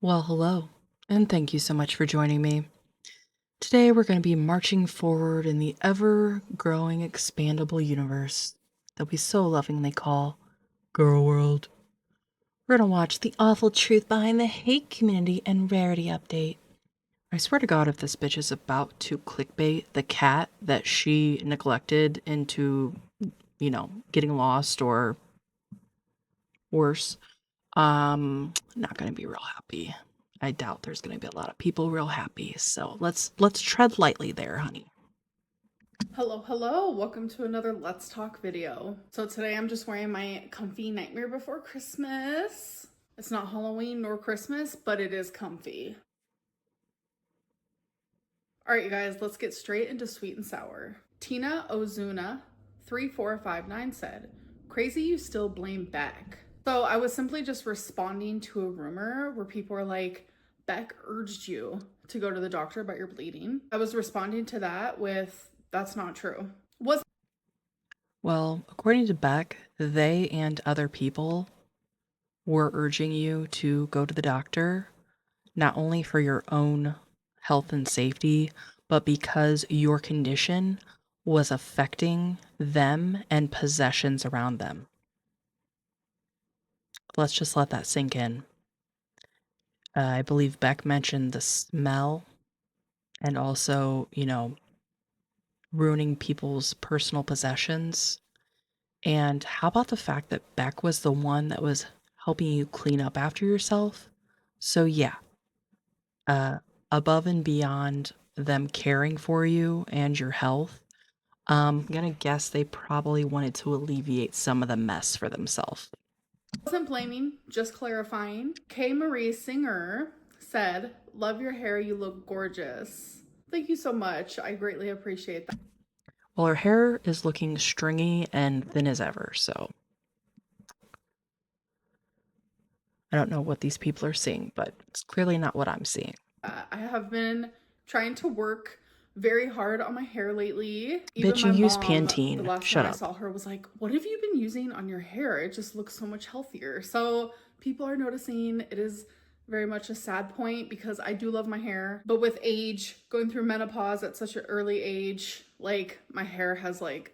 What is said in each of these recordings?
Well, hello, and thank you so much for joining me. Today, we're going to be marching forward in the ever growing, expandable universe that we so lovingly call Girl World. We're going to watch the awful truth behind the hate community and rarity update. I swear to God, if this bitch is about to clickbait the cat that she neglected into, getting lost or worse, not going to be real happy. I doubt there's going to be a lot of people real happy. So let's tread lightly there, honey. Hello, welcome to another Let's Talk video. So today I'm just wearing my comfy Nightmare Before Christmas. It's not Halloween nor Christmas, but it is comfy. All right, you guys, let's get straight into sweet and sour. Tina Ozuna 3459 said, "Crazy you still blame Beck." So I was simply just responding to a rumor where people were like, Beck urged you to go to the doctor about your bleeding. I was responding to that with, that's not true. Well, according to Beck, they and other people were urging you to go to the doctor, not only for your own health and safety, but because your condition was affecting them and possessions around them. Let's just let that sink in. I believe Beck mentioned the smell and also, ruining people's personal possessions. And how about the fact that Beck was the one that was helping you clean up after yourself? So, yeah, uh, above and beyond them caring for you and your health, I'm gonna guess they probably wanted to alleviate some of the mess for themselves. Wasn't blaming, just clarifying. K. Marie Singer said, "Love your hair, you look gorgeous." Thank you so much. I greatly appreciate that. Well, her hair is looking stringy and thin as ever, so I don't know what these people are seeing, but it's clearly not what I'm seeing. I have been trying to work very hard on my hair lately. Even Bitch, you my use mom, the Pantene. last time Shut I up. saw her, was like, "What have you been using on your hair? It just looks so much healthier." So people are noticing. It is very much a sad point because I do love my hair, but with age, going through menopause at such an early age, like my hair has like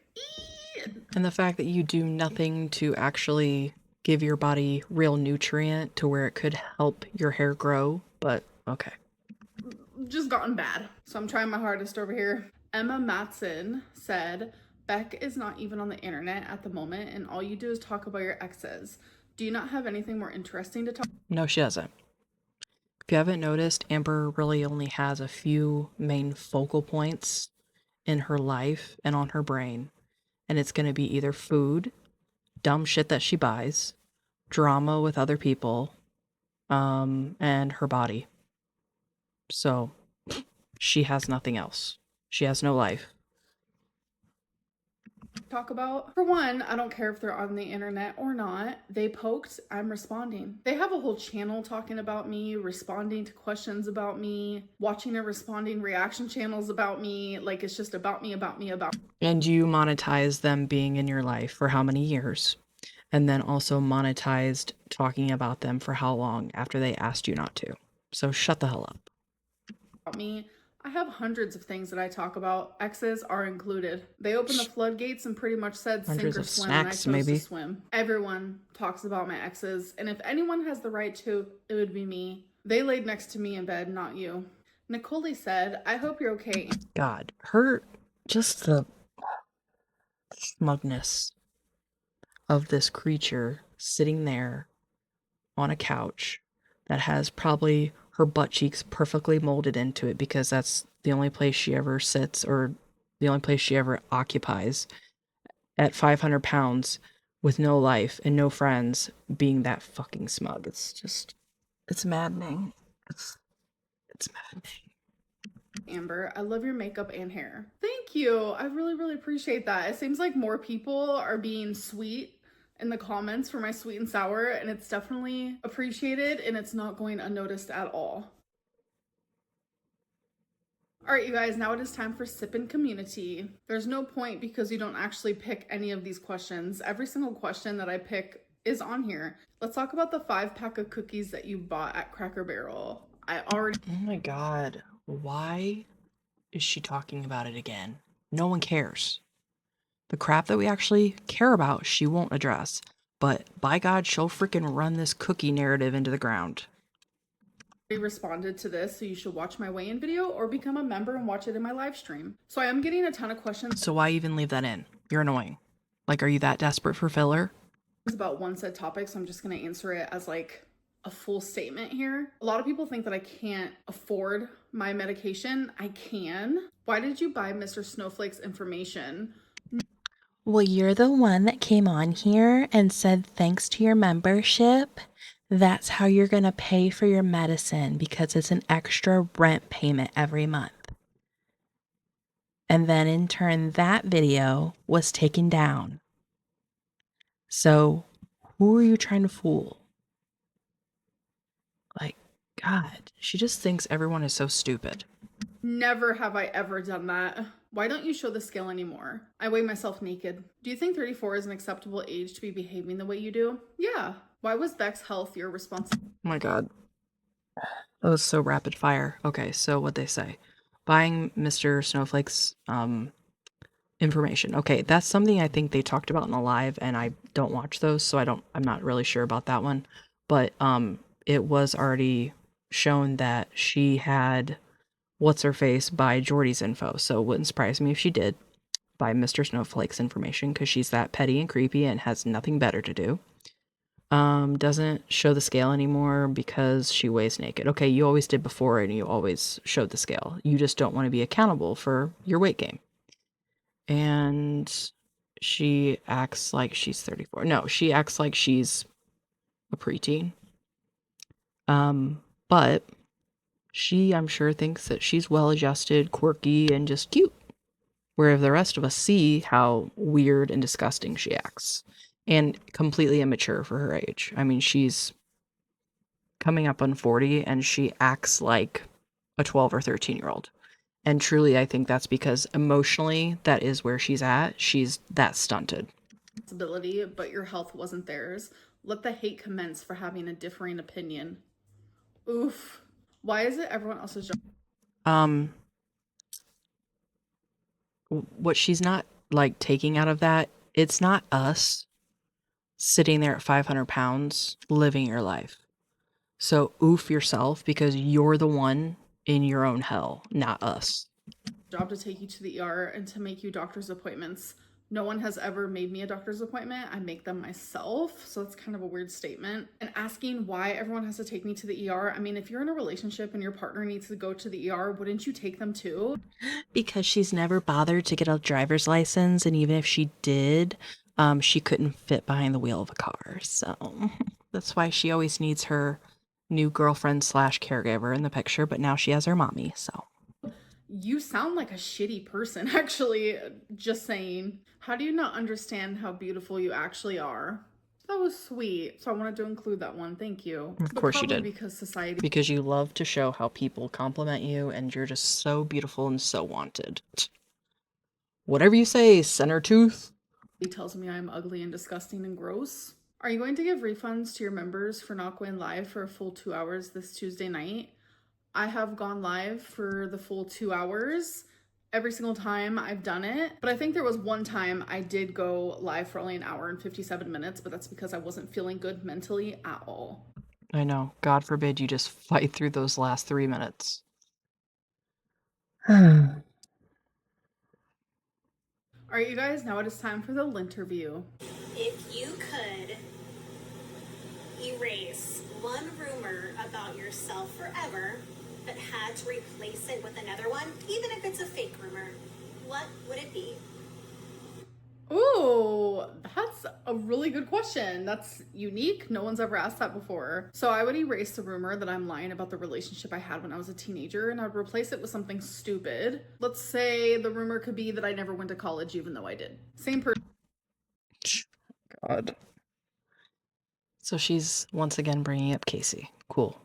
And the fact that you do nothing to actually give your body real nutrient to where it could help your hair grow, but okay. just gotten bad. So I'm trying my hardest over here. Emma Matson said, "Beck is not even on the internet at the moment, and all you do is talk about your exes. Do you not have anything more interesting to talk?" No, she doesn't. If you haven't noticed, Amber really only has a few main focal points in her life and on her brain, and it's going to be either food, dumb shit that she buys, drama with other people, and her body. So she has nothing else. She has no life. Talk about? For one, I don't care if they're on the internet or not. They poked, I'm responding. They have a whole channel talking about me, responding to questions about me, watching and responding reaction channels about me. Like it's just about me, about me, about me. And you monetize them being in your life for how many years? And then also monetized talking about them for how long after they asked you not to. So shut the hell up. Me. I have hundreds of things that I talk about. Exes are included. They opened the floodgates and pretty much said sink Hundreds or of swim, and I snacks, chose to maybe. swim. Everyone talks about my exes, and if anyone has the right to, it would be me. They laid next to me in bed, not you. Nicole said, "I hope you're okay." God, just the smugness of this creature sitting there on a couch that has probably her butt cheeks perfectly molded into it because that's the only place she ever sits or the only place she ever occupies at 500 pounds with no life and no friends being that fucking smug. It's maddening. It's maddening. Amber, I love your makeup and hair. Thank you. I really appreciate that. It seems like more people are being sweet in the comments for my sweet and sour, and it's definitely appreciated and it's not going unnoticed at all. All right, you guys, now it is time for Sippin' Community. There's no point because you don't actually pick any of these questions. Every single question that I pick is on here. Let's talk about the 5-pack of cookies that you bought at Cracker Barrel. I already Oh my god. Why is she talking about it again? No one cares. The crap that we actually care about, she won't address. But by God, she'll freaking run this cookie narrative into the ground. responded to this, so you should watch my weigh-in video or become a member and watch it in my live stream. So I am getting a ton of questions So why even leave that in? You're annoying. Like, are you that desperate for filler? about one said topic, so I'm just going to answer it as like a full statement here. A lot of people think that I can't afford my medication. I can. Why did you buy Mr. Snowflake's information? Well, you're the one that came on here and said thanks to your membership, that's how you're going to pay for your medicine because it's an extra rent payment every month. And then in turn, that video was taken down. So who are you trying to fool? Like, God, she just thinks everyone is so stupid. Never have I ever done that. Why don't you show the scale anymore? I weigh myself naked. Do you think 34 is an acceptable age to be behaving the way you do? Yeah. Why was Beck's health your responsibility? Oh my God. That was so rapid fire. Okay, so what they say. Buying Mr. Snowflake's information. Okay, that's something I think they talked about in the live, and I don't watch those, so I'm not really sure about that one. But it was already shown that she had what's her face buy Jordy's info, so it wouldn't surprise me if she did buy Mr. Snowflake's information because she's that petty and creepy and has nothing better to do. Doesn't show the scale anymore because she weighs naked. Okay, you always did before and you always showed the scale. You just don't want to be accountable for your weight gain. And she acts like she's 34. No, she acts like she's a preteen. But she, I'm sure, thinks that she's well adjusted, quirky, and just cute. Where the rest of us see how weird and disgusting she acts. And completely immature for her age. I mean, she's coming up on 40 and she acts like a 12 or 13-year-old. And truly, I think that's because emotionally, that is where she's at. She's that stunted. But your health wasn't theirs. Let the hate commence for having a differing opinion. Oof. Why is it everyone else's job? What she's not like taking out of that, it's not us sitting there at 500 pounds living your life. So oof yourself because you're the one in your own hell, not us. Job to take you to the ER and to make you doctor's appointments. No one has ever made me a doctor's appointment. I make them myself. So that's kind of a weird statement. And asking why everyone has to take me to the ER. I mean, if you're in a relationship and your partner needs to go to the ER, wouldn't you take them too? Because she's never bothered to get a driver's license. And even if she did, she couldn't fit behind the wheel of a car. So that's why she always needs her new girlfriend slash caregiver in the picture. But now she has her mommy. So you sound like a shitty person, actually. Just saying. How do you not understand how beautiful you actually are? That was sweet. So I wanted to include that one. Thank you. Of course you did. Because society. Because you love to show how people compliment you and you're just so beautiful and so wanted. Whatever you say, center tooth. He tells me I'm ugly and disgusting and gross. Are you going to give refunds to your members for not going live for a full 2 hours this Tuesday night? I have gone live for the full 2 hours every single time I've done it. But I think there was one time I did go live for only an hour and 57 minutes, but that's because I wasn't feeling good mentally at all. I know. God forbid you just fight through those last 3 minutes. All right, you guys, now it is time for the Linterview. If you could erase one rumor about yourself forever, but had to replace it with another one, even if it's a fake rumor, what would it be? Ooh, that's a really good question. That's unique. No one's ever asked that before. So I would erase the rumor that I'm lying about the relationship I had when I was a teenager, and I would replace it with something stupid. Let's say the rumor could be that I never went to college, even though I did. Same person. God. So she's once again bringing up Casey. Cool.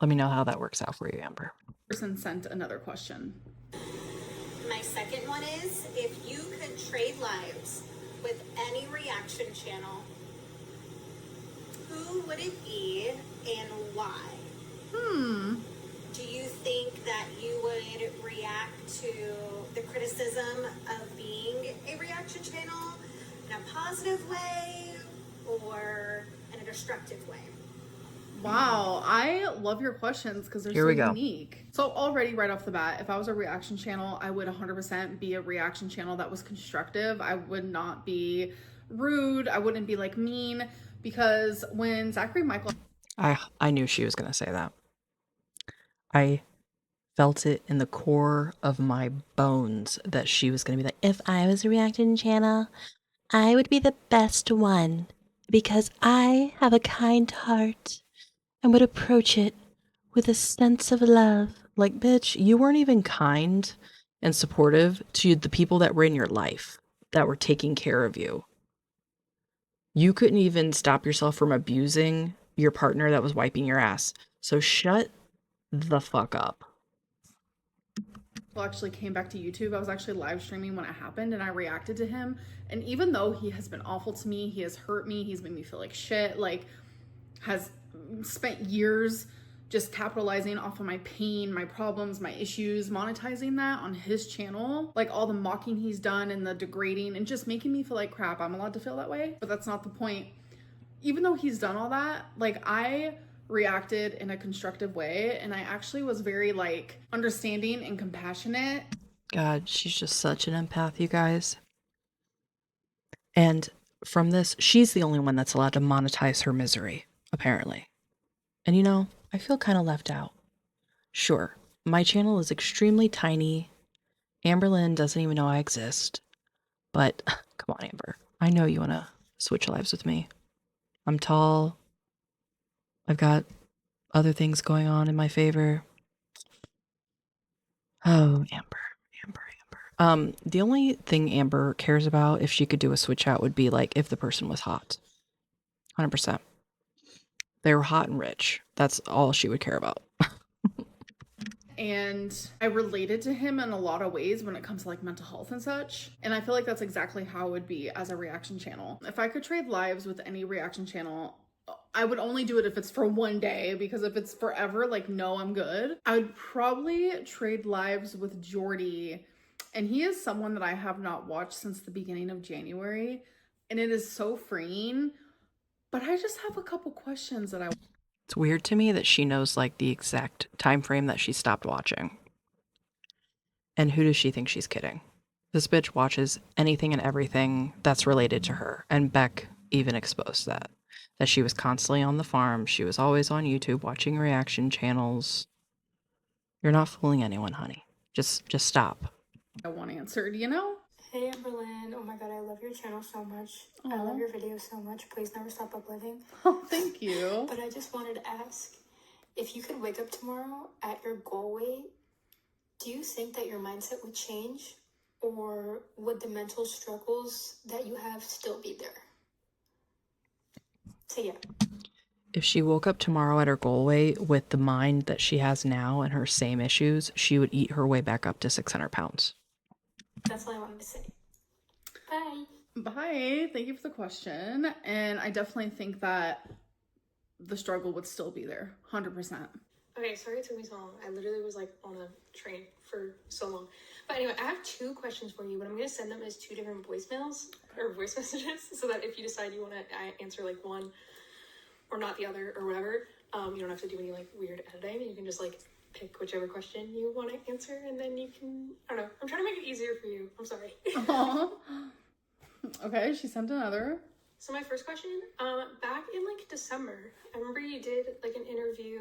Let me know how that works out for you, Amber. Person sent another question. My second one is, if you could trade lives with any reaction channel, who would it be and why? Do you think that you would react to the criticism of being a reaction channel in a positive way or in a destructive way? Wow, I love your questions because they're Here so we go. unique. So already right off the bat, if I was a reaction channel, I would 100% be a reaction channel that was constructive. I would not be rude. I wouldn't be like mean, because when Zachary Michael I knew she was going to say that. I felt it in the core of my bones that she was going to be like, if I was a reaction channel, I would be the best one because I have a kind heart and would approach it with a sense of love. Like, bitch, you weren't even kind and supportive to the people that were in your life, that were taking care of you. You couldn't even stop yourself from abusing your partner that was wiping your ass. So shut the fuck up. actually came back to YouTube, I was actually live streaming when it happened and I reacted to him. And even though he has been awful to me, he has hurt me, he's made me feel like shit, like has spent years just capitalizing off of my pain, my problems, my issues, monetizing that on his channel. Like all the mocking he's done and the degrading and just making me feel like crap. I'm allowed to feel that way, but that's not the point. Even though he's done all that, like I reacted in a constructive way and I actually was very like understanding and compassionate. God, she's just such an empath, you guys. And from this, she's the only one that's allowed to monetize her misery, apparently. And you know, I feel kind of left out. Sure, my channel is extremely tiny. Amberlynn doesn't even know I exist. But come on, Amber. I know you want to switch lives with me. I'm tall. I've got other things going on in my favor. Oh, Amber. The only thing Amber cares about if she could do a switch out would be like if the person was hot. 100%. They were hot and rich. That's all she would care about. And I related to him in a lot of ways when it comes to like mental health and such. And I feel like that's exactly how it would be as a reaction channel. If I could trade lives with any reaction channel, I would only do it if it's for one day, because if it's forever, like, no, I'm good. I would probably trade lives with Jordy. And he is someone that I have not watched since the beginning of January. And it is so freeing. But I just have a couple questions that I It's weird to me that she knows like the exact time frame that she stopped watching. And who does she think she's kidding? This bitch watches anything and everything that's related to her. And Beck even exposed that. That she was constantly on the farm. She was always on YouTube watching reaction channels. You're not fooling anyone, honey. Just stop. want answered, you know? Hey Amberlynn, oh my god, I love your channel so much. I love your videos so much. Please never stop uploading. Oh, thank you. But I just wanted to ask, if you could wake up tomorrow at your goal weight, do you think that your mindset would change? Or would the mental struggles that you have still be there? So yeah. If she woke up tomorrow at her goal weight with the mind that she has now and her same issues, she would eat her way back up to 600 pounds. That's all I wanted to say. Bye. Bye. Thank you for the question. And I definitely think that the struggle would still be there. 100%. Okay, sorry it took me so long. I literally was like on a train for so long. But anyway, I have 2 questions for you, but I'm going to send them as 2 different voicemails or voice messages so that if you decide you want to answer like one or not the other or whatever, you don't have to do any like weird editing. You can just like pick whichever question you want to answer and then you can, I don't know. I'm trying to make it easier for you. I'm sorry. Okay, she sent another. So my first question, back in like December, I remember you did like an interview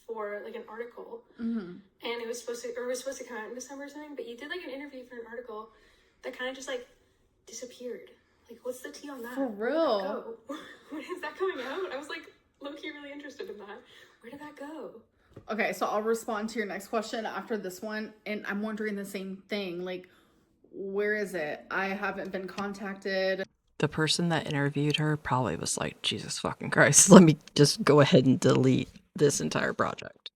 for like an article, and it was supposed to come out in December or something, but you did like an interview for an article that kind of just like disappeared. Like, what's the tea on that? For real? Where did that go? When is that coming out? I was like low-key really interested in that. Where did that go? Okay, so I'll respond to your next question after this one, and I'm wondering the same thing. Like, where is it? I haven't been contacted. The person that interviewed her probably was like, Jesus fucking Christ, let me just go ahead and delete this entire project.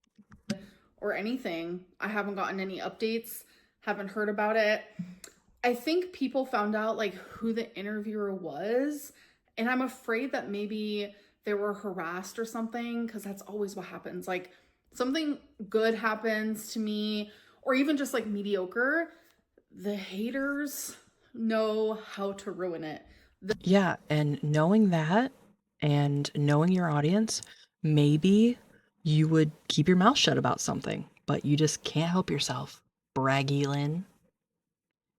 Or anything. I haven't gotten any updates, haven't heard about it. I think people found out like who the interviewer was, and I'm afraid that maybe they were harassed or something, because that's always what happens. Like something good happens to me, or even just like mediocre, the haters know how to ruin it. Yeah, and knowing that and knowing your audience, maybe you would keep your mouth shut about something, but you just can't help yourself. Braggy Lynn.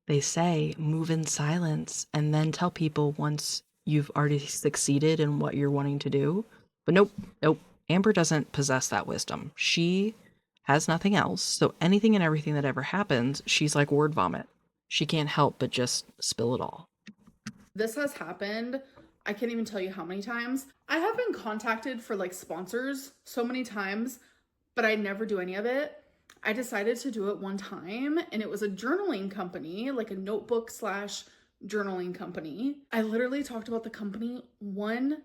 They say move in silence and then tell people once you've already succeeded in what you're wanting to do. But nope, nope. Amber doesn't possess that wisdom. She has nothing else. So anything and everything that ever happens, she's like word vomit. She can't help but just spill it all. This has happened. I can't even tell you how many times. I have been contacted for like sponsors so many times, but I never do any of it. I decided to do it one time, and it was a journaling company, like a notebook slash journaling company. I literally talked about the company one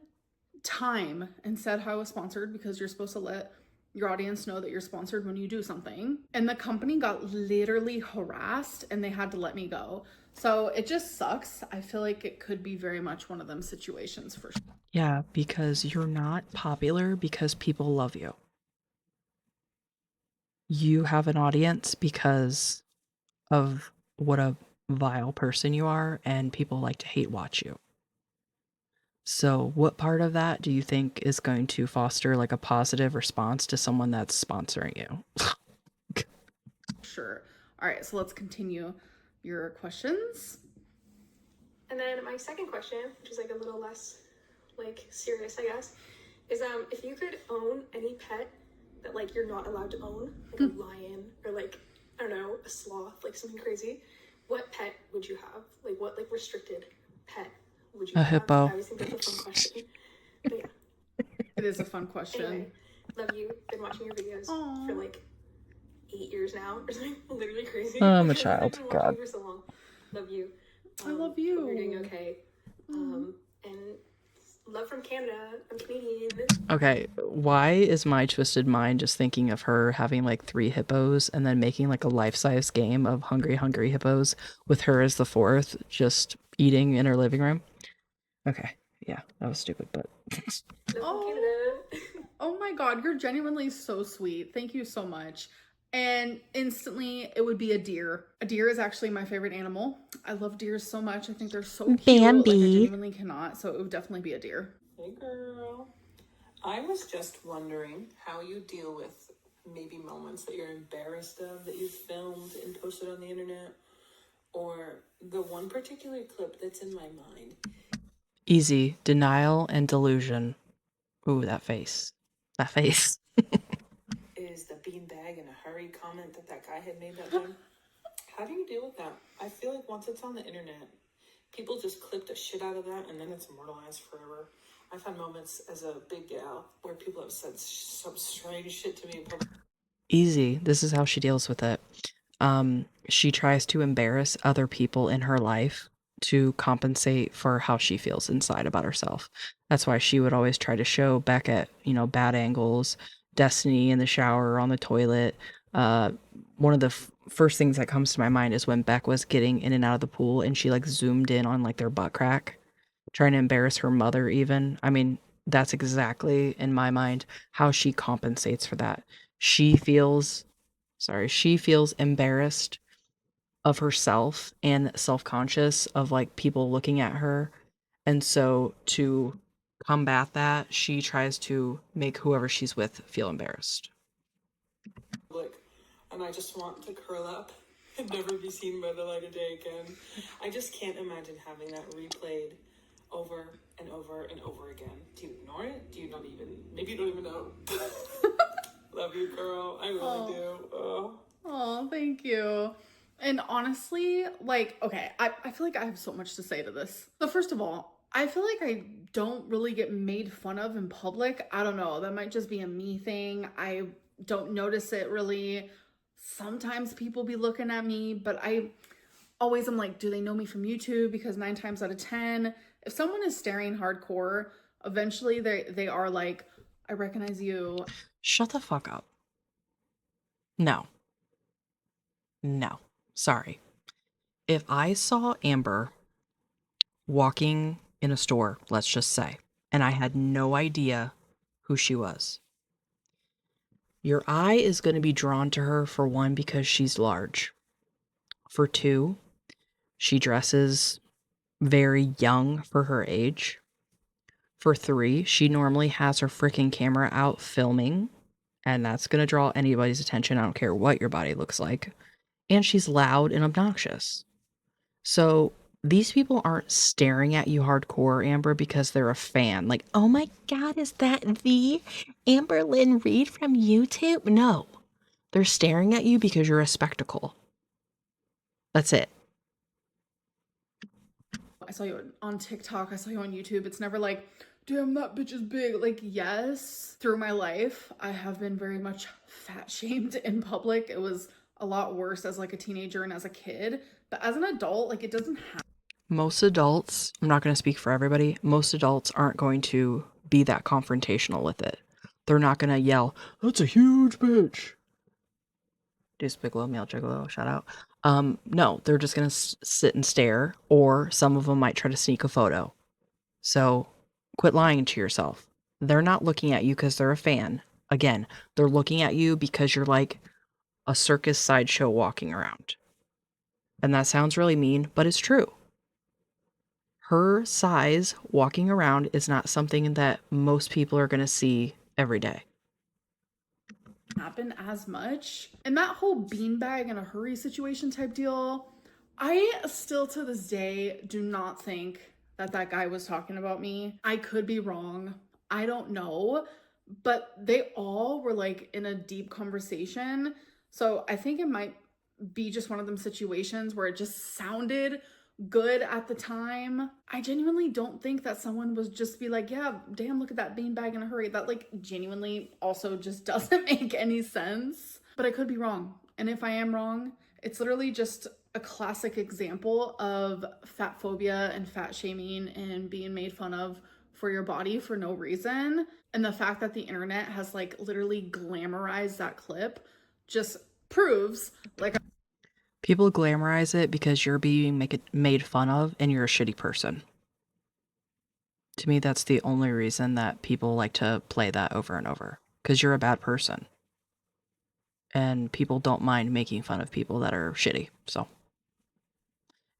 time and said how I was sponsored, because you're supposed to let your audience know that you're sponsored when you do something. And the company got literally harassed and they had to let me go. So it just sucks. I feel like it could be very much one of them situations for sure. Yeah, because you're not popular because people love you. You have an audience because of what a vile person you are, and people like to hate watch you. So, what part of that do you think is going to foster like a positive response to someone that's sponsoring you? Sure. All right, so let's continue your questions. And then my second question, which is like a little less like serious, I guess, is if you could own any pet that like you're not allowed to own, like a lion or like I don't know, a sloth, like something crazy, what pet would you have? Like what like restricted pet would you A have? hippo. I always think that's a fun question. But yeah. It is a fun question. Anyway, love you. Been watching your videos Aww. for like 8 years now or something. Literally crazy. I'm a child. I've been watching God. you for so long. Love you. I love you. Hope you're doing okay. And love from Canada. I'm Canadian. Okay, why is my twisted mind just thinking of her having like 3 hippos and then making like a life-size game of Hungry Hungry Hippos with her as the 4th, just eating in her living room? Okay, yeah, that was stupid, but Love Oh. from Canada. Oh my God, you're genuinely so sweet. Thank you so much. And instantly, it would be a deer. A deer is actually my favorite animal. I love deers so much. I think they're so cute. Bambi. Like, I genuinely cannot. So it would definitely be a deer. Hey girl. I was just wondering how you deal with maybe moments that you're embarrassed of that you've filmed and posted on the internet, or the one particular clip that's in my mind. easy. Denial and delusion. Ooh, that face. That face. Is the beanbag in a hurry comment that guy had made that time? How do you deal with that? I feel like once it's on the internet, people just clip the shit out of that and then it's immortalized forever. I've had moments as a big gal where people have said some strange shit to me in public. Easy. This is how she deals with it. She tries to embarrass other people in her life to compensate for how she feels inside about herself. That's why she would always try to show Beck at, bad angles, Destiny in the shower or on the toilet. One of the first things that comes to my mind is when Beck was getting in and out of the pool and she like zoomed in on like their butt crack, trying to embarrass her mother even. I mean, that's exactly in my mind how she compensates for that. She feels embarrassed of herself and self-conscious of like people looking at her. And so to combat that, she tries to make whoever she's with feel embarrassed. And I just want to curl up and never be seen by the light of day again. I just can't imagine having that replayed over and over and over again. Do you ignore it? Do you not even, maybe you don't even know. Love you, girl. I really do. Oh, thank you. And honestly, like, okay, I feel like I have so much to say to this. So first of all, I feel like I don't really get made fun of in public. I don't know. That might just be a me thing. I don't notice it really. Sometimes people be looking at me, but I always am like, do they know me from YouTube? Because 9 times out of 10, if someone is staring hardcore, eventually they are like, I recognize you. Shut the fuck up. No. Sorry. If I saw Amber walking in a store, let's just say, and I had no idea who she was. Your eye is going to be drawn to her, for one, because she's large. For two, she dresses very young for her age. For three, she normally has her freaking camera out filming, and that's going to draw anybody's attention. I don't care what your body looks like. And she's loud and obnoxious. So these people aren't staring at you hardcore, Amber, because they're a fan. Like, oh my God, is that the Amberlynn Reid from YouTube? No, they're staring at you because you're a spectacle. That's it. I saw you on TikTok, I saw you on YouTube. It's never like, damn, that bitch is big. Like, yes, through my life, I have been very much fat shamed in public. It was a lot worse as like a teenager and as a kid. But as an adult, like, it doesn't happen. Most adults, I'm not going to speak for everybody, most adults aren't going to be that confrontational with it. They're not going to yell, that's a huge bitch. Deuce Bigelow, male gigolo, shout out. No, they're just going to sit and stare, or some of them might try to sneak a photo. So quit lying to yourself. They're not looking at you because they're a fan. Again, they're looking at you because you're like a circus sideshow walking around. And that sounds really mean, but it's true. Her size walking around is not something that most people are going to see every day. Happen as much. And that whole beanbag in a hurry situation type deal, I still to this day do not think that that guy was talking about me. I could be wrong. I don't know. But they all were like in a deep conversation. So I think it might be just one of them situations where it just sounded good at the time. I genuinely don't think that someone was just be like, yeah, damn, look at that beanbag in a hurry. That like genuinely also just doesn't make any sense. But I could be wrong. And if I am wrong, it's literally just a classic example of fat phobia and fat shaming and being made fun of for your body for no reason. And the fact that the internet has like literally glamorized that clip just proves like People glamorize it because you're being made fun of and you're a shitty person. To me, that's the only reason that people like to play that over and over. Because you're a bad person. And people don't mind making fun of people that are shitty. So.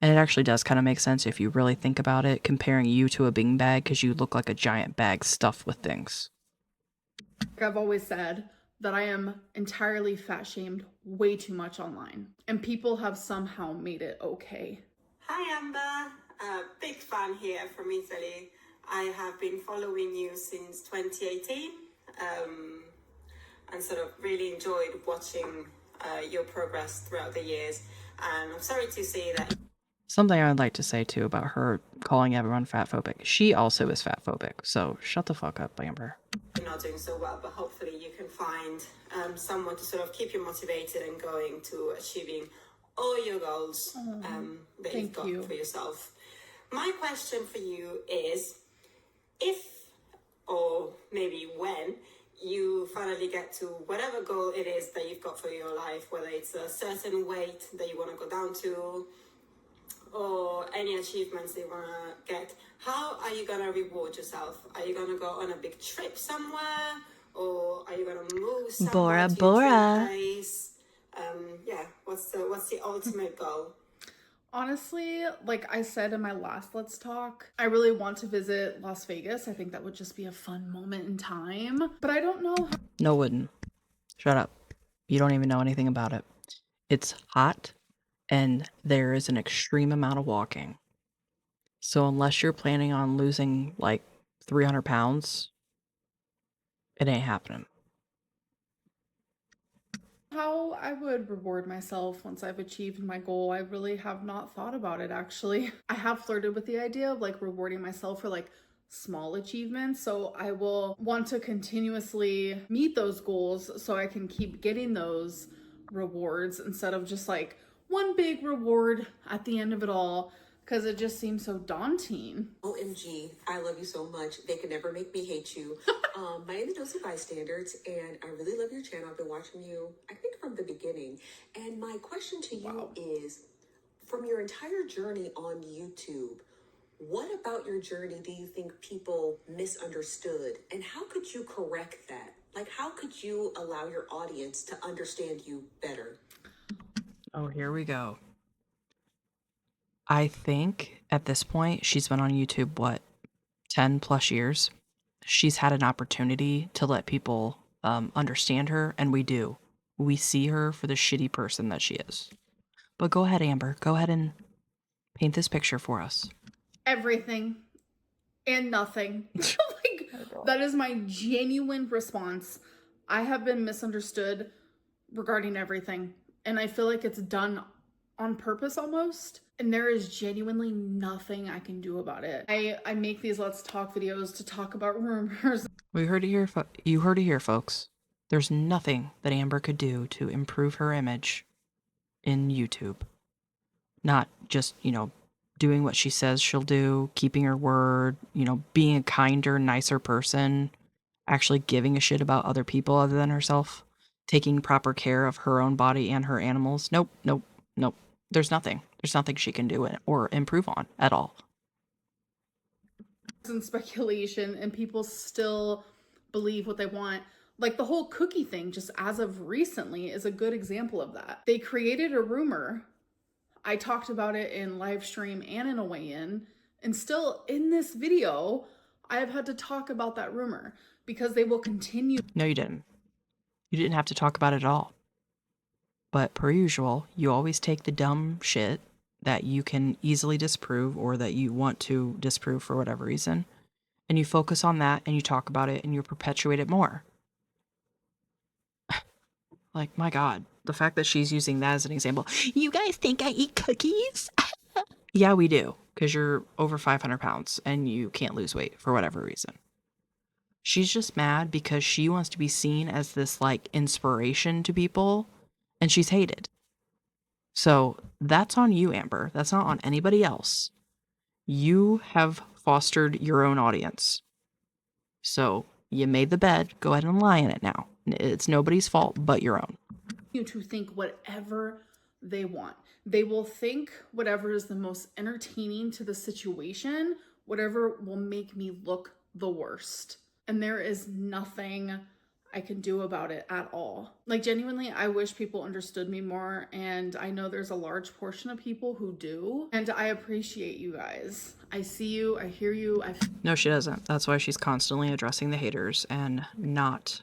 And it actually does kind of make sense if you really think about it, comparing you to a beanbag because you look like a giant bag stuffed with things. I've always said that I am entirely fat shamed way too much online, and people have somehow made it okay. Hi Amber, big fan here from Italy. I have been following you since 2018 and sort of really enjoyed watching your progress throughout the years. And I'm sorry to say that. Something I'd like to say too about her calling everyone fat phobic. She also is fat phobic, so shut the fuck up, Amber. You're not doing so well, but hopefully you can find someone to sort of keep you motivated and going to achieving all your goals that you've got for yourself. My question for you is, if or maybe when you finally get to whatever goal it is that you've got for your life, whether it's a certain weight that you want to go down to or any achievements they want to get, how are you going to reward yourself? Are you going to go on a big trip somewhere, or are you going to move somewhere to a place? Yeah, what's the ultimate goal? Honestly, like I said in my last Let's Talk, I really want to visit Las Vegas. I think that would just be a fun moment in time, but I don't know how. No, wouldn't. Shut up. You don't even know anything about it. It's hot, and there is an extreme amount of walking. So unless you're planning on losing like 300 pounds, it ain't happening. How I would reward myself once I've achieved my goal, I really have not thought about it actually. I have flirted with the idea of like rewarding myself for like small achievements, so I will want to continuously meet those goals so I can keep getting those rewards instead of just like one big reward at the end of it all, because it just seems so daunting. OMG, I love you so much. They can never make me hate you. My name is Nosy Bystanders, and I really love your channel. I've been watching you, I think, from the beginning. And my question to you is, from your entire journey on YouTube, What about your journey do you think people misunderstood? And how could you correct that? Like, how could you allow your audience to understand you better? Oh, here we go. I think at this point, she's been on YouTube, what, 10 plus years? She's had an opportunity to let people understand her, and we do. We see her for the shitty person that she is. But go ahead, Amber. Go ahead and paint this picture for us. Everything and nothing. Like, that is my genuine response. I have been misunderstood regarding everything, and I feel like it's done on purpose almost, and there is genuinely nothing I can do about it. I make these Let's Talk videos to talk about rumors. We heard it here. You heard it here, folks. There's nothing that Amber could do to improve her image in YouTube. Not just, doing what she says she'll do, keeping her word, being a kinder, nicer person, actually giving a shit about other people other than herself, taking proper care of her own body and her animals. Nope, nope, nope. There's nothing. There's nothing she can do or improve on at all. And speculation, and people still believe what they want. Like the whole cookie thing, just as of recently, is a good example of that. They created a rumor. I talked about it in live stream and in a weigh-in, and still in this video, I have had to talk about that rumor because they will continue. No, you didn't. You didn't have to talk about it at all. But per usual, you always take the dumb shit that you can easily disprove or that you want to disprove for whatever reason, and you focus on that and you talk about it and you perpetuate it more. Like, my God, the fact that she's using that as an example. You guys think I eat cookies? Yeah, we do, because you're over 500 pounds and you can't lose weight for whatever reason. She's just mad because she wants to be seen as this, like, inspiration to people, and she's hated. So that's on you, Amber. That's not on anybody else. You have fostered your own audience. So you made the bed. Go ahead and lie in it now. It's nobody's fault but your own. You to think whatever they want. They will think whatever is the most entertaining to the situation, whatever will make me look the worst. And there is nothing I can do about it at all. Like, genuinely, I wish people understood me more, and I know there's a large portion of people who do, and I appreciate you guys. I see you, I hear you. No, she doesn't. That's why she's constantly addressing the haters and not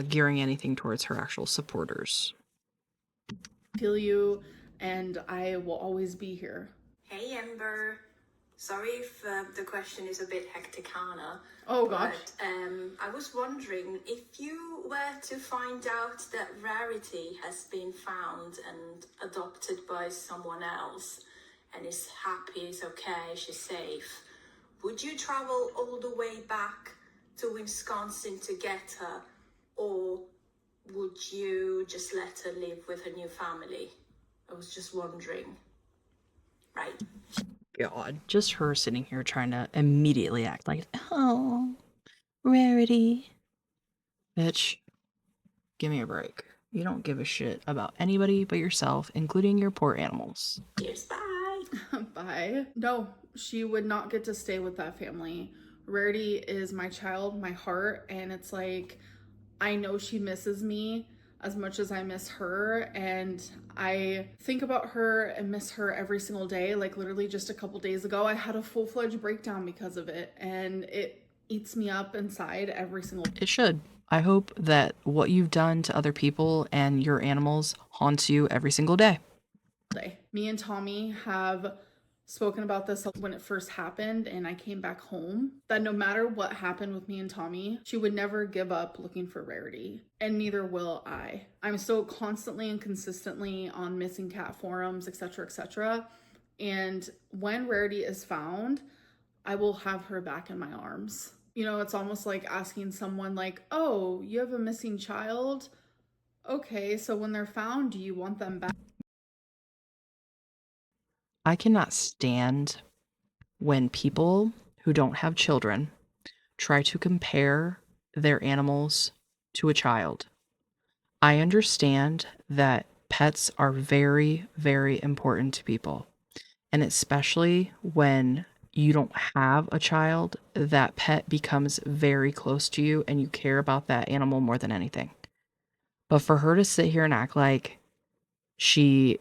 gearing anything towards her actual supporters. Feel you, and I will always be here. Hey Amber, sorry if the question is a bit hecticana. Oh gosh. But I was wondering if you were to find out that Rarity has been found and adopted by someone else and is happy, is okay, she's safe, would you travel all the way back to Wisconsin to get her, or would you just let her live with her new family? I was just wondering. Right. God, just her sitting here trying to immediately act like, oh, Rarity. Bitch, give me a break. You don't give a shit about anybody but yourself, including your poor animals. Cheers, bye. Bye. No, she would not get to stay with that family. Rarity is my child, my heart, and it's like, I know she misses me as much as I miss her, and I think about her and miss her every single day. Like, literally just a couple days ago, I had a full-fledged breakdown because of it, and it eats me up inside every single day. It should. I hope that what you've done to other people and your animals haunts you every single day. Me and Tommy have spoken about this when it first happened and I came back home, that no matter what happened with me and Tommy, she would never give up looking for Rarity, and neither will I. I'm still constantly and consistently on missing cat forums, etc., etc. And when Rarity is found, I will have her back in my arms. You know, it's almost like asking someone like, oh, you have a missing child? Okay, so when they're found, do you want them back? I cannot stand when people who don't have children try to compare their animals to a child. I understand that pets are very, very important to people. And especially when you don't have a child, that pet becomes very close to you and you care about that animal more than anything. But for her to sit here and act like she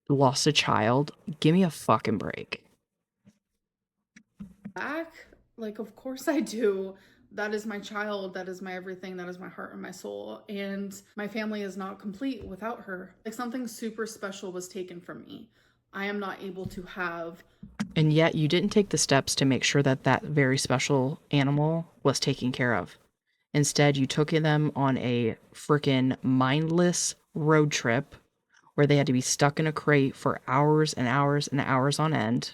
lost a child, give me a fucking break. Back? Like, of course I do. That is my child. That is my everything. That is my heart and my soul. And my family is not complete without her. Like, something super special was taken from me. I am not able to have. And yet you didn't take the steps to make sure that that very special animal was taken care of. Instead, you took them on a freaking mindless road trip where they had to be stuck in a crate for hours and hours and hours on end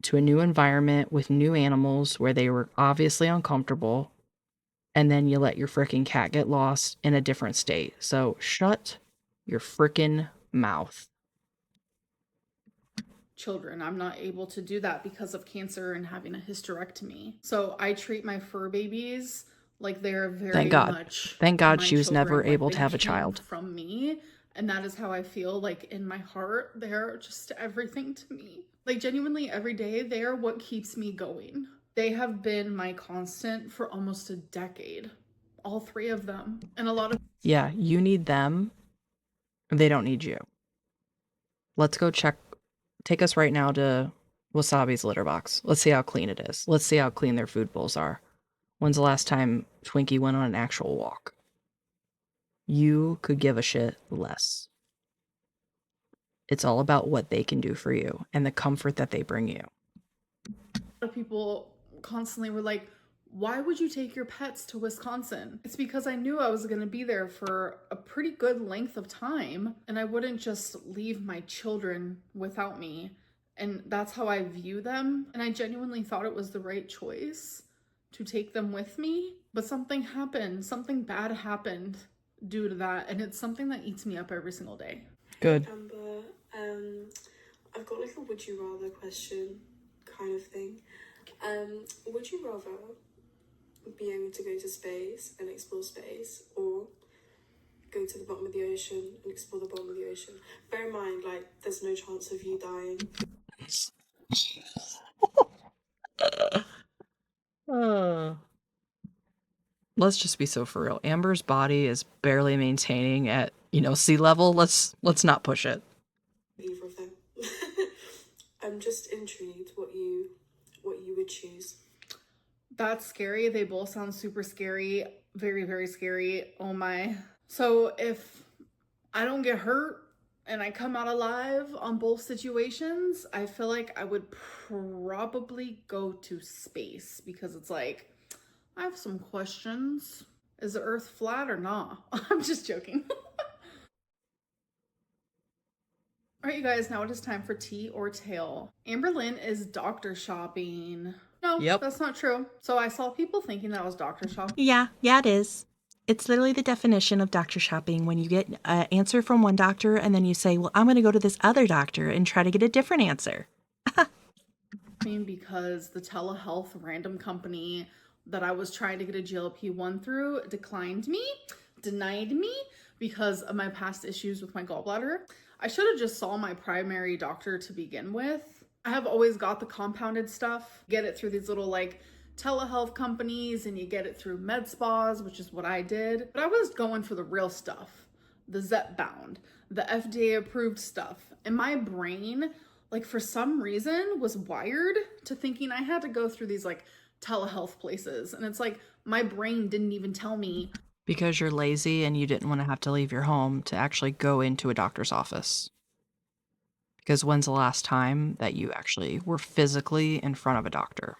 to a new environment with new animals where they were obviously uncomfortable. And then you let your freaking cat get lost in a different state. So shut your freaking mouth. Children. I'm not able to do that because of cancer and having a hysterectomy. So I treat my fur babies like they're very Thank God. much. Thank God my she was never children, like able to they have a came child. from me. And that is how I feel. Like, in my heart, they're just everything to me. Like, genuinely, every day, they are what keeps me going. They have been my constant for almost a decade. All three of them. And a lot of. Yeah, you need them. They don't need you. Let's go check. Take us right now to Wasabi's litter box. Let's see how clean it is. Let's see how clean their food bowls are. When's the last time Twinkie went on an actual walk? You could give a shit less. It's all about what they can do for you and the comfort that they bring you. A lot of people constantly were like, why would you take your pets to Wisconsin? It's because I knew I was going to be there for a pretty good length of time and I wouldn't just leave my children without me. And that's how I view them. And I genuinely thought it was the right choice to take them with me. But something happened. Something bad happened due to that. And it's something that eats me up every single day. Good. Amber, I've got like a would you rather question kind of thing. Would you rather be able to go to space and explore space, or go to the bottom of the ocean and explore the bottom of the ocean? Bear in mind, like, there's no chance of you dying. Let's just be so for real. Amber's body is barely maintaining at, sea level. Let's not push it. Either of them. I'm just intrigued what you would choose. That's scary. They both sound super scary. Very, very scary. Oh my. So if I don't get hurt and I come out alive on both situations, I feel like I would probably go to space, because it's like, I have some questions. Is the Earth flat or not? I'm just joking. All right, you guys, now it is time for tea or tale. Amberlynn is doctor shopping. No, Yep. That's not true. So I saw people thinking that I was doctor shopping. Yeah, it is. It's literally the definition of doctor shopping, when you get an answer from one doctor and then you say, well, I'm going to go to this other doctor and try to get a different answer. Because the telehealth random company that I was trying to get a GLP-1 through denied me because of my past issues with my gallbladder. I should have just saw my primary doctor to begin with. I have always got the compounded stuff, get it through these little like telehealth companies, and you get it through med spas, which is what I did. But I was going for the real stuff, the Zepbound, the FDA approved stuff. And my brain, like, for some reason, was wired to thinking I had to go through these like telehealth places. And it's like, my brain didn't even tell me. Because you're lazy and you didn't want to have to leave your home to actually go into a doctor's office. Because when's the last time that you actually were physically in front of a doctor?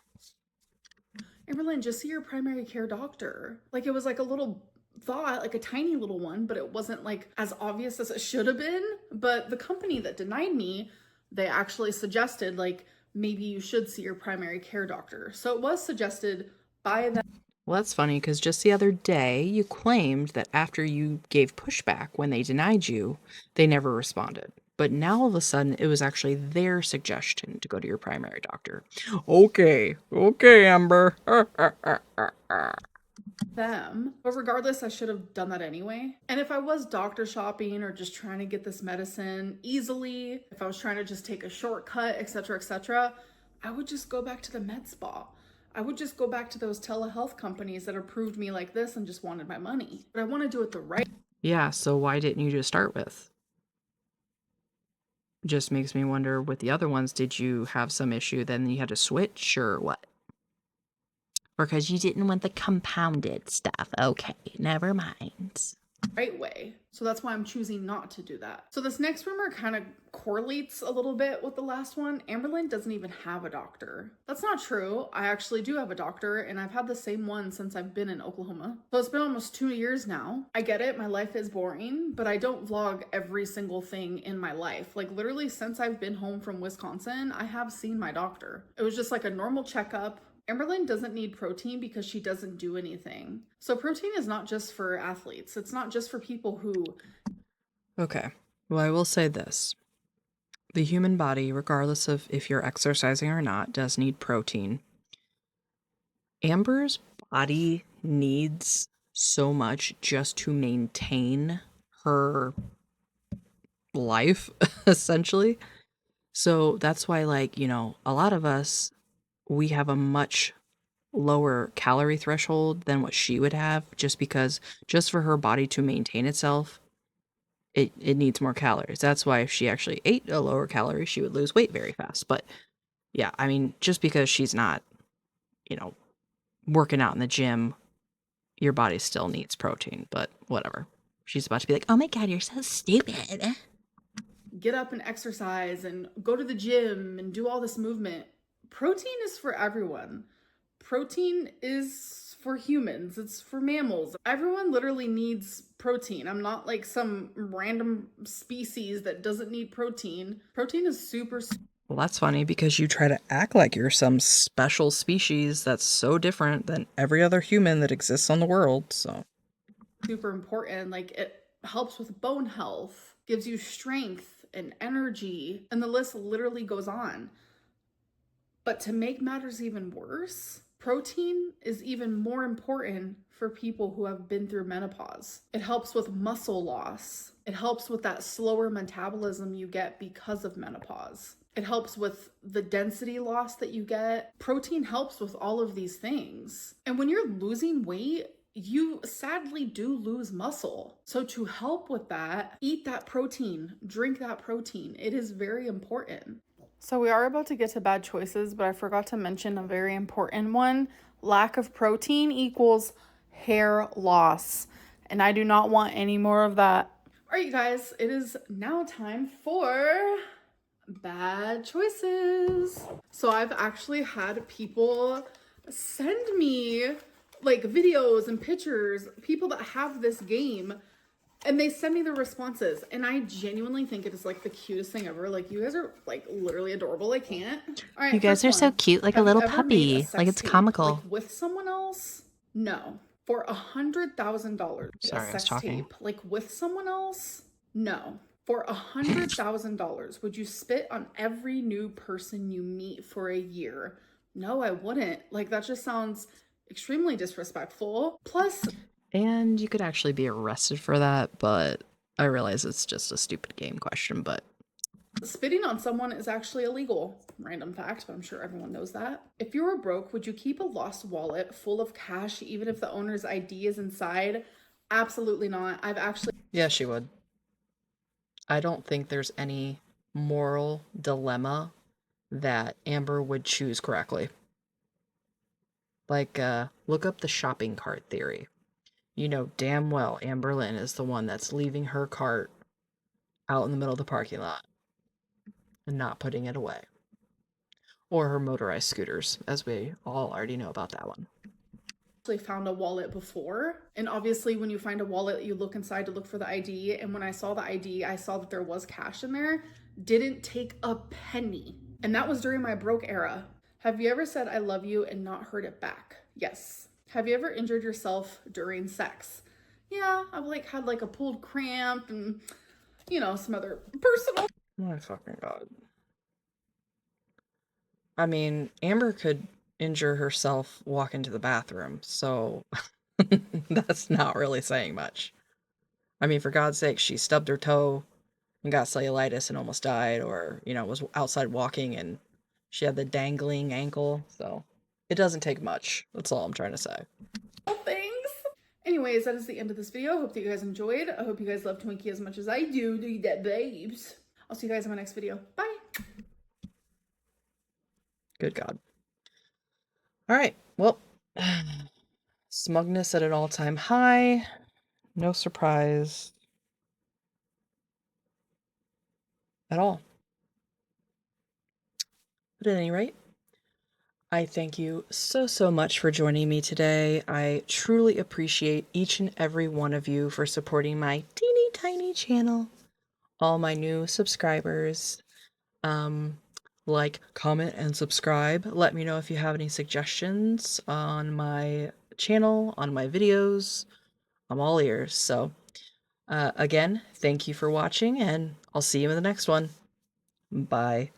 Amberlynn, just see your primary care doctor. Like, it was like a little thought, like a tiny little one, but it wasn't like as obvious as it should have been. But the company that denied me, they actually suggested like, maybe you should see your primary care doctor. So it was suggested by them. Well, that's funny, because just the other day you claimed that after you gave pushback when they denied you, they never responded. But now all of a sudden it was actually their suggestion to go to your primary doctor. Okay, Amber. them. But regardless, I should have done that anyway. And if I was doctor shopping or just trying to get this medicine easily, if I was trying to just take a shortcut, etc., I would just go back to the med spa. I would just go back to those telehealth companies that approved me like this and just wanted my money. But I want to do it the right. Yeah, so why didn't you just start with? Just makes me wonder with the other ones, did you have some issue then you had to switch or what? Or because you didn't want the compounded stuff. Okay, never mind. Right way. So that's why I'm choosing not to do that. So this next rumor kind of correlates a little bit with the last one. Amberlynn doesn't even have a doctor. That's not true. I actually do have a doctor, and I've had the same one since I've been in Oklahoma. So it's been almost 2 years now. I get it, my life is boring, but I don't vlog every single thing in my life. Like literally since I've been home from Wisconsin, I have seen my doctor. It was just like a normal checkup. Amberlynn doesn't need protein because she doesn't do anything. So protein is not just for athletes. It's not just for people who... Okay. Well, I will say this. The human body, regardless of if you're exercising or not, does need protein. Amber's body needs so much just to maintain her life, essentially. So that's why, like, you know, a lot of us, we have a much lower calorie threshold than what she would have, just because just for her body to maintain itself, it needs more calories. That's why if she actually ate a lower calorie, she would lose weight very fast. But yeah, I mean, just because she's not, you know, working out in the gym, your body still needs protein, but whatever. She's about to be like, oh my God, you're so stupid. Get up and exercise and go to the gym and do all this movement. Protein is for everyone. Protein is for humans. It's for mammals. Everyone literally needs protein. I'm not like some random species that doesn't need protein. Protein is super. Well, that's funny because you try to act like you're some special species that's so different than every other human that exists on the world, so. Super important. Like it helps with bone health, gives you strength and energy, and the list literally goes on. But to make matters even worse, protein is even more important for people who have been through menopause. It helps with muscle loss. It helps with that slower metabolism you get because of menopause. It helps with the density loss that you get. Protein helps with all of these things. And when you're losing weight, you sadly do lose muscle. So to help with that, eat that protein, drink that protein. It is very important. So we are about to get to bad choices, but I forgot to mention a very important one. Lack of protein equals hair loss. And I do not want any more of that. All right, you guys, it is now time for bad choices. So I've actually had people send me like videos and pictures, people that have this game, and they send me the responses, and I genuinely think it is like the cutest thing ever. Like, you guys are like literally adorable. I can't. All right, You guys are so cute, like a little puppy. Like it's comical. Like with someone else? No. For $100,000. Sorry, I was talking. Tape. Like with someone else? No. For $100,000, would you spit on every new person you meet for a year? No, I wouldn't. Like, that just sounds extremely disrespectful. Plus, and you could actually be arrested for that, but I realize it's just a stupid game question, but spitting on someone is actually illegal. Random fact, but I'm sure everyone knows that. If you were broke, would you keep a lost wallet full of cash even if the owner's ID is inside? Absolutely not. I've actually... Yeah, she would. I don't think there's any moral dilemma that Amber would choose correctly. Like, look up the shopping cart theory. You know damn well Amberlynn is the one that's leaving her cart out in the middle of the parking lot and not putting it away. Or her motorized scooters, as we all already know about that one. Actually found a wallet before, and obviously when you find a wallet, you look inside to look for the ID, and when I saw the ID, I saw that there was cash in there. Didn't take a penny. And that was during my broke era. Have you ever said I love you and not heard it back? Yes. Have you ever injured yourself during sex? Yeah, I've like had like a pulled cramp and, you know, some other personal... Oh my fucking God. I mean, Amber could injure herself walking to the bathroom, so That's not really saying much. I mean, for God's sake, she stubbed her toe and got cellulitis and almost died, or, was outside walking and she had the dangling ankle. So it doesn't take much. That's all I'm trying to say. Oh, thanks. Anyways, that is the end of this video. I hope that you guys enjoyed. I hope you guys love Twinkie as much as I do. Do that, babes. I'll see you guys in my next video. Bye. Good God. All right. Well, smugness at an all-time high. No surprise at all. But at any rate, I thank you so much for joining me today. I truly appreciate each and every one of you for supporting my teeny tiny channel. All my new subscribers. Like, comment, and subscribe. Let me know if you have any suggestions on my channel, on my videos. I'm all ears. So, again, thank you for watching, and I'll see you in the next one. Bye.